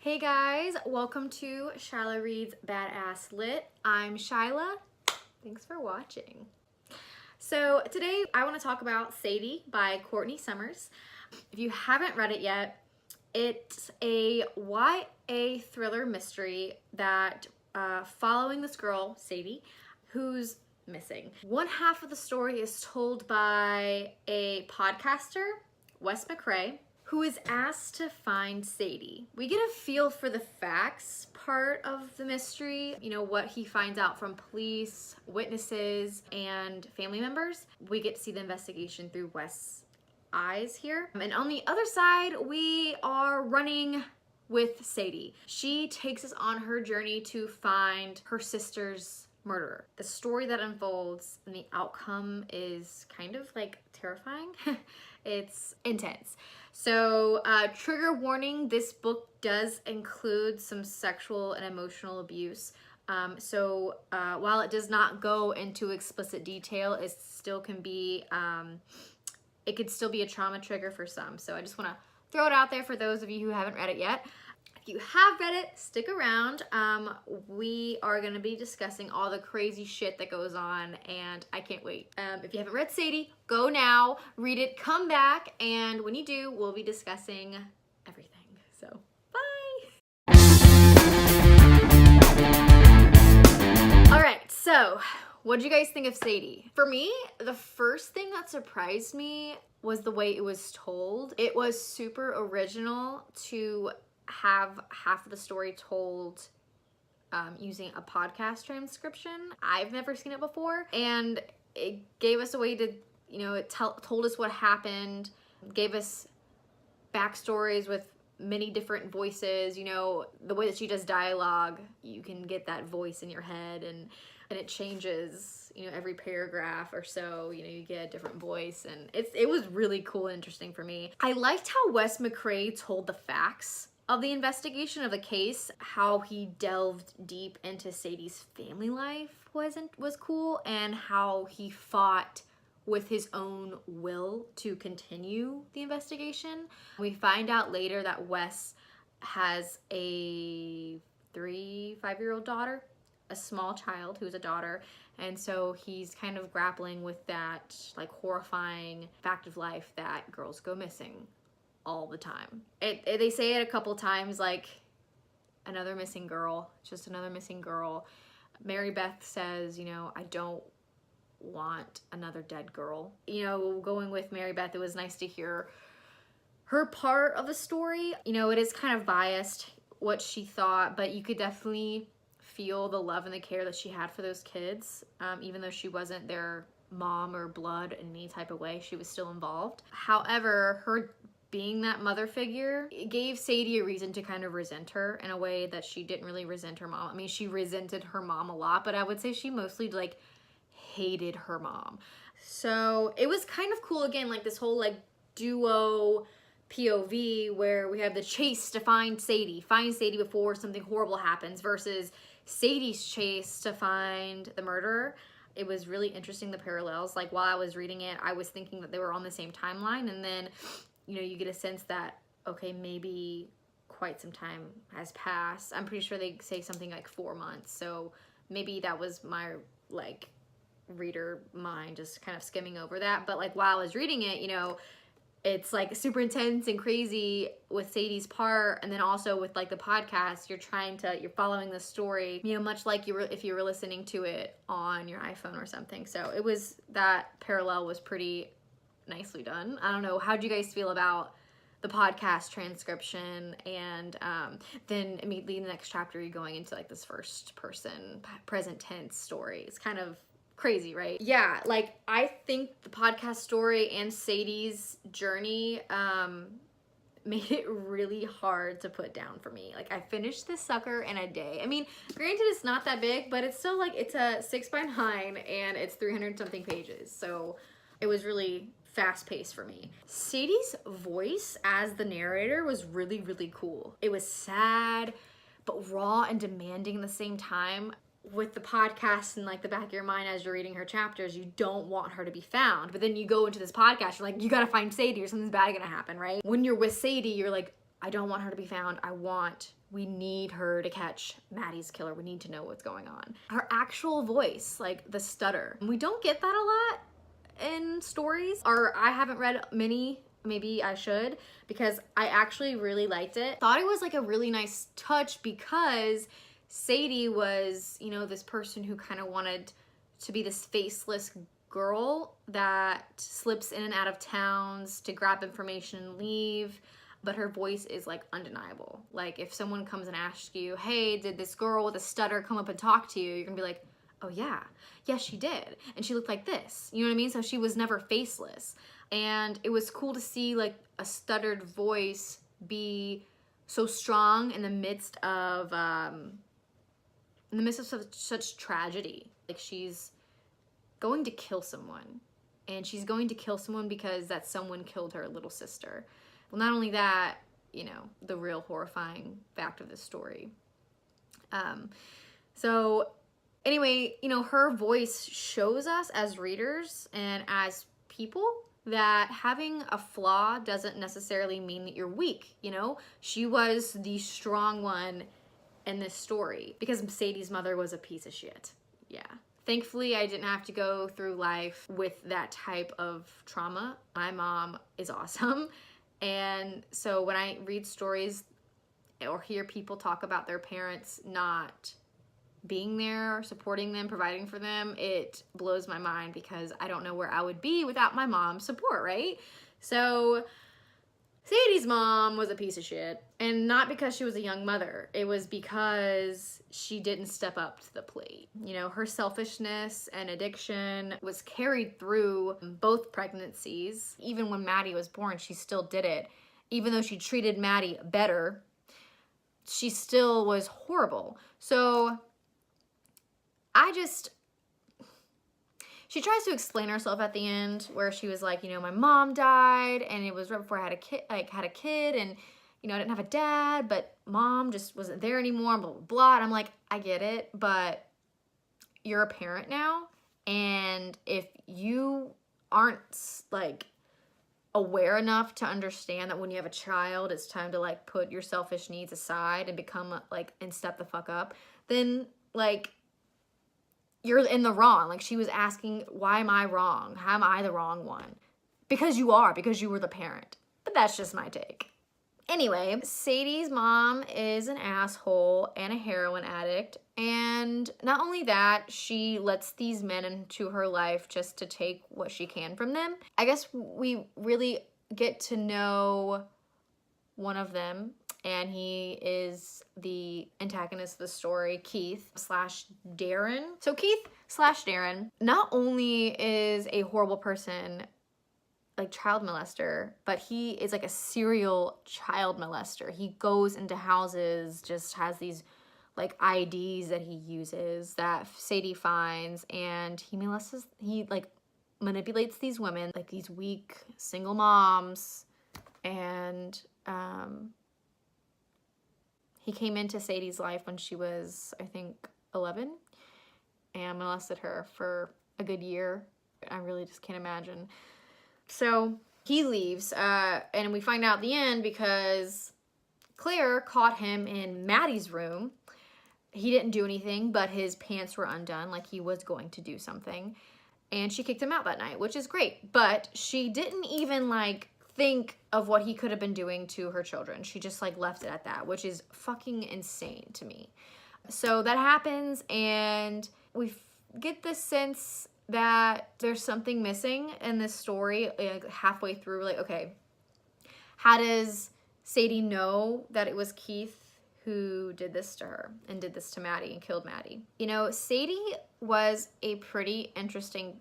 Hey guys, welcome to Shyla Reads Badass Lit. I'm Shyla. Thanks for watching. So today I want to talk about SADIE by Courtney Summers. If you haven't read it yet, it's a YA thriller mystery that following this girl, SADIE, who's missing. One half of the story is told by a podcaster, Wes McCray, who is asked to find SADIE. We get a feel for the facts part of the mystery, you know, what he finds out from police, witnesses, and family members. We get to see the investigation through Wes' eyes here. And on the other side, we are running with SADIE. She takes us on her journey to find her sister's murderer. The story that unfolds and the outcome is kind of like terrifying. It's intense. So trigger warning, this book does include some sexual and emotional abuse. So while it does not go into explicit detail, it still can be, it could still be a trauma trigger for some. So I just want to throw it out there for those of you who haven't read it yet. If you have read it, stick around. We are going to be discussing all the crazy shit that goes on, and I can't wait. If you haven't read SADIE, go now, read it, come back, and when you do, we'll be discussing everything. So, bye! Alright, so, what did you guys think of SADIE? For me, the first thing that surprised me was the way it was told. It was super original to have half of the story told using a podcast transcription. I've never seen it before, and it gave us a way to, you know, it told us what happened, gave us backstories with many different voices. You know, the way that she does dialogue, you can get that voice in your head, and it changes, you know, every paragraph or so, you know, you get a different voice, and it was really cool and interesting for me. I liked how Wes McCray told the facts of the investigation of the case. How he delved deep into SADIE's family life was cool, and how he fought with his own will to continue the investigation. We find out later that Wes has a 5-year-old daughter, a small child who's a daughter, and so he's kind of grappling with that like horrifying fact of life that girls go missing all the time. They say it a couple times, like another missing girl, just another missing girl. Mary Beth says, you know, I don't want another dead girl. You know, going with Mary Beth, it was nice to hear her part of the story. You know, it is kind of biased what she thought, but you could definitely feel the love and the care that she had for those kids. Even though she wasn't their mom or blood in any type of way, she was still involved. However, her being that mother figure, it gave SADIE a reason to kind of resent her in a way that she didn't really resent her mom. I mean, she resented her mom a lot, but I would say she mostly like hated her mom. So it was kind of cool, again, like this whole like duo POV where we have the chase to find SADIE before something horrible happens, versus SADIE's chase to find the murderer. It was really interesting, the parallels. Like while I was reading it, I was thinking that they were on the same timeline, and then, you know, you get a sense that, okay, maybe quite some time has passed. I'm pretty sure they say something like 4 months. So maybe that was my like reader mind just kind of skimming over that. But like while I was reading it, you know, it's like super intense and crazy with SADIE's part, and then also with like the podcast, you're following the story, you know, much like if you were listening to it on your iPhone or something. So it was, that parallel was pretty nicely done. I don't know, how'd you guys feel about the podcast transcription? And then immediately in the next chapter, you're going into like this first person present tense story. It's kind of crazy, right? Yeah, like I think the podcast story and SADIE's journey made it really hard to put down for me. Like I finished this sucker in a day. I mean, granted it's not that big, but it's still like, it's a 6x9 and it's 300 something pages. So it was really fast-paced for me. SADIE's voice as the narrator was really, really cool. It was sad, but raw and demanding at the same time. With the podcast in like the back of your mind as you're reading her chapters, you don't want her to be found. But then you go into this podcast, you're like, you gotta find SADIE or something's bad gonna happen, right? When you're with SADIE, you're like, I don't want her to be found. We need her to catch Maddie's killer. We need to know what's going on. Her actual voice, like the stutter. We don't get that a lot in stories, or I haven't read many. Maybe I should, because I actually really liked it. Thought it was like a really nice touch because Sadie was, you know, this person who kind of wanted to be this faceless girl that slips in and out of towns to grab information and leave, but her voice is like undeniable. Like if someone comes and asks you, hey, did this girl with a stutter come up and talk to you? You're gonna be like, oh yeah, she did. And she looked like this, you know what I mean? So she was never faceless. And it was cool to see like a stuttered voice be so strong in the midst of such tragedy. Like she's going to kill someone, and she's going to kill someone because that someone killed her little sister. Well, not only that, you know, the real horrifying fact of this story. So anyway, you know, her voice shows us as readers and as people that having a flaw doesn't necessarily mean that you're weak, you know? She was the strong one in this story because Sadie's mother was a piece of shit. Yeah. Thankfully, I didn't have to go through life with that type of trauma. My mom is awesome. And so when I read stories or hear people talk about their parents not being there, supporting them, providing for them, it blows my mind because I don't know where I would be without my mom's support, right? So Sadie's mom was a piece of shit, and not because she was a young mother. It was because she didn't step up to the plate. You know, her selfishness and addiction was carried through both pregnancies. Even when Maddie was born, she still did it. Even though she treated Maddie better, she still was horrible. So she tries to explain herself at the end where she was like, you know, my mom died and it was right before I had a kid and, you know, I didn't have a dad, but mom just wasn't there anymore, blah, blah, blah. And I'm like, I get it, but you're a parent now. And if you aren't like aware enough to understand that when you have a child, it's time to like put your selfish needs aside and become like, and step the fuck up, then like, you're in the wrong. Like she was asking, why am I wrong? How am I the wrong one? Because you are, because you were the parent. But that's just my take. Anyway, Sadie's mom is an asshole and a heroin addict. And not only that, she lets these men into her life just to take what she can from them. I guess we really get to know one of them, and he is the antagonist of the story, Keith / Darren. So Keith / Darren not only is a horrible person, like child molester, but he is like a serial child molester. He goes into houses, just has these like IDs that he uses that Sadie finds, and he like manipulates these women, like these weak single moms, and he came into Sadie's life when she was, I think, 11 and molested her for a good year. I really just can't imagine. So he leaves, and we find out at the end because Claire caught him in Maddie's room. He didn't do anything, but his pants were undone, like he was going to do something. And she kicked him out that night, which is great. But she didn't even like think of what he could have been doing to her children. She just like left it at that, which is fucking insane to me. So that happens, and we get this sense that there's something missing in this story, like halfway through. Like, okay, how does Sadie know that it was Keith who did this to her and did this to Maddie and killed Maddie? You know, Sadie was a pretty interesting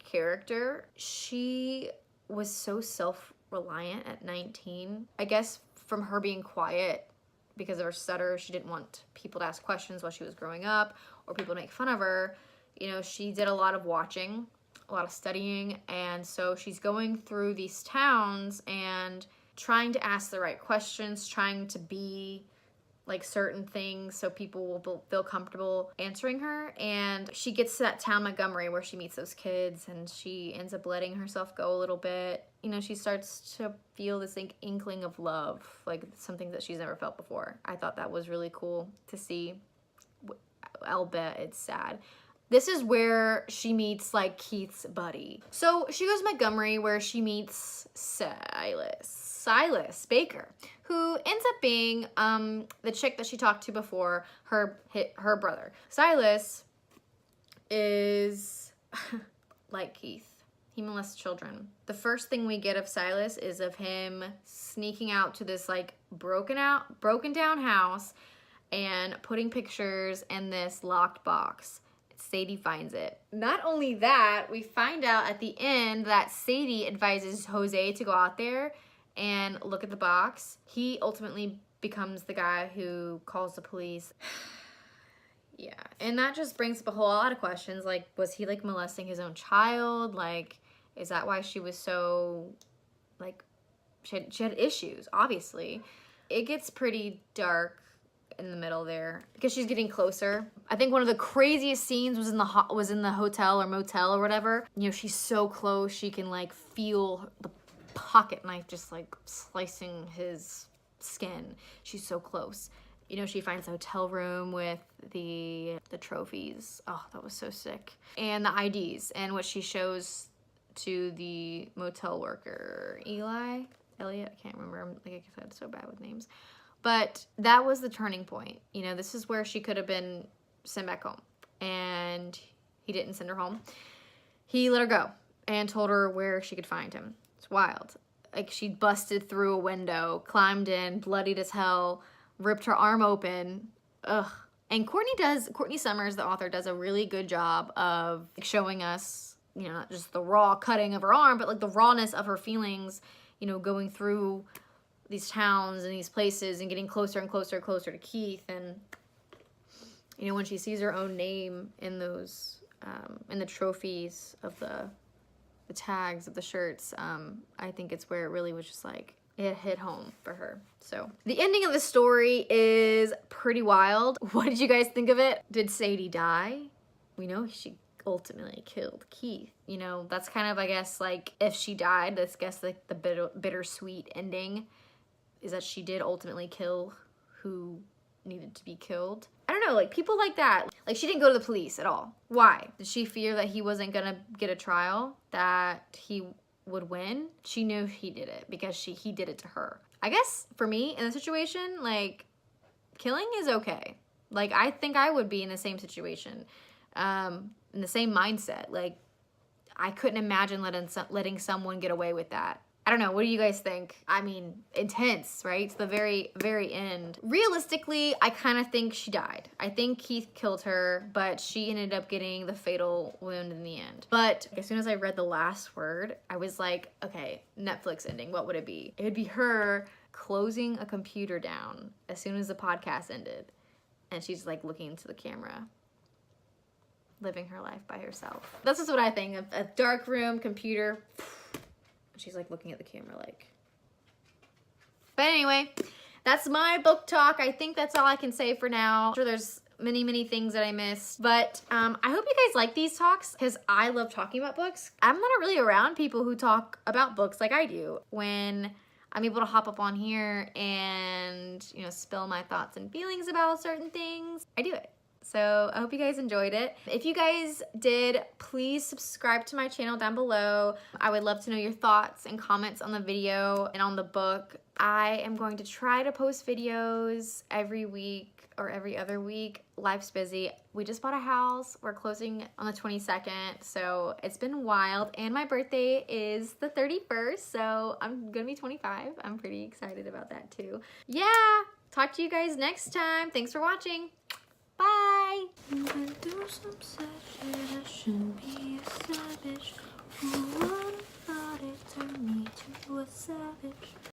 character. She was so self-reliant at 19. I guess from her being quiet because of her stutter, she didn't want people to ask questions while she was growing up or people to make fun of her. You know, she did a lot of watching, a lot of studying, and so she's going through these towns and trying to ask the right questions, trying to be like certain things so people will feel comfortable answering her. And she gets to that town, Montgomery, where she meets those kids, and she ends up letting herself go a little bit. you know, she starts to feel this like inkling of love, like something that she's never felt before. I thought that was really cool to see. I'll bet it's sad. This is where she meets like Keith's buddy. So she goes to Montgomery where she meets Silas Baker, who ends up being the chick that she talked to before, her brother. Silas is like Keith. He molests children. The first thing we get of Silas is of him sneaking out to this like broken down house and putting pictures in this locked box. Sadie finds it. Not only that, we find out at the end that Sadie advises Jose to go out there and look at the box. He ultimately becomes the guy who calls the police. Yeah, and that just brings up a whole lot of questions. Like, was he like molesting his own child? Like, is that why she was so, like, she had issues, obviously. It gets pretty dark in the middle there because she's getting closer. I think one of the craziest scenes was in the hotel or motel or whatever. You know, she's so close, she can like feel the pocket knife just like slicing his skin. She's so close. You know, she finds a hotel room with the trophies. Oh, that was so sick. And the IDs and what she shows to the motel worker, Elliot, I can't remember. Like I said, so bad with names. But that was the turning point. You know, this is where she could have been sent back home. And he didn't send her home. He let her go and told her where she could find him. It's wild. Like, she busted through a window, climbed in, bloodied as hell, ripped her arm open. Ugh. And Courtney Summers, the author, does a really good job of showing us, you know, not just the raw cutting of her arm, but like the rawness of her feelings, you know, going through these towns and these places and getting closer and closer and closer to Keith. And, you know, when she sees her own name in those, in the trophies of the tags of the shirts, I think it's where it really was just like, it hit home for her. So the ending of the story is pretty wild. What did you guys think of it? Did Sadie die? We know she ultimately killed Keith. You know, that's kind of, I guess, like, if she died, that's, I guess, like the bittersweet ending is that she did ultimately kill who needed to be killed. I don't know, like, people like that. Like, she didn't go to the police at all. Why? Did she fear that he wasn't gonna get a trial, that he would win? She knew he did it because he did it to her. I guess for me in the situation, like, killing is okay. Like, I think I would be in the same situation, in the same mindset. Like, I couldn't imagine letting someone get away with that. I don't know, what do you guys think? I mean, intense, right? To the very, very end. Realistically, I kind of think she died. I think Keith killed her, but she ended up getting the fatal wound in the end. But as soon as I read the last word, I was like, okay, Netflix ending, what would it be? It would be her closing a computer down as soon as the podcast ended. And she's like looking into the camera, living her life by herself. That's just what I think. A dark room, computer. She's like looking at the camera like. But anyway, that's my book talk. I think that's all I can say for now. I'm sure there's many things that I missed. But I hope you guys like these talks because I love talking about books. I'm not really around people who talk about books like I do. When I'm able to hop up on here and, you know, spill my thoughts and feelings about certain things, I do it. So I hope you guys enjoyed it. If you guys did, please subscribe to my channel down below. I would love to know your thoughts and comments on the video and on the book. I am going to try to post videos every week or every other week. Life's busy. We just bought a house. We're closing on the 22nd, so it's been wild. And my birthday is the 31st, so I'm gonna be 25. I'm pretty excited about that too. Yeah, talk to you guys next time. Thanks for watching. Bye! Went through some sad shit, I shouldn't be a savage. Who would've thought it turned me to a savage?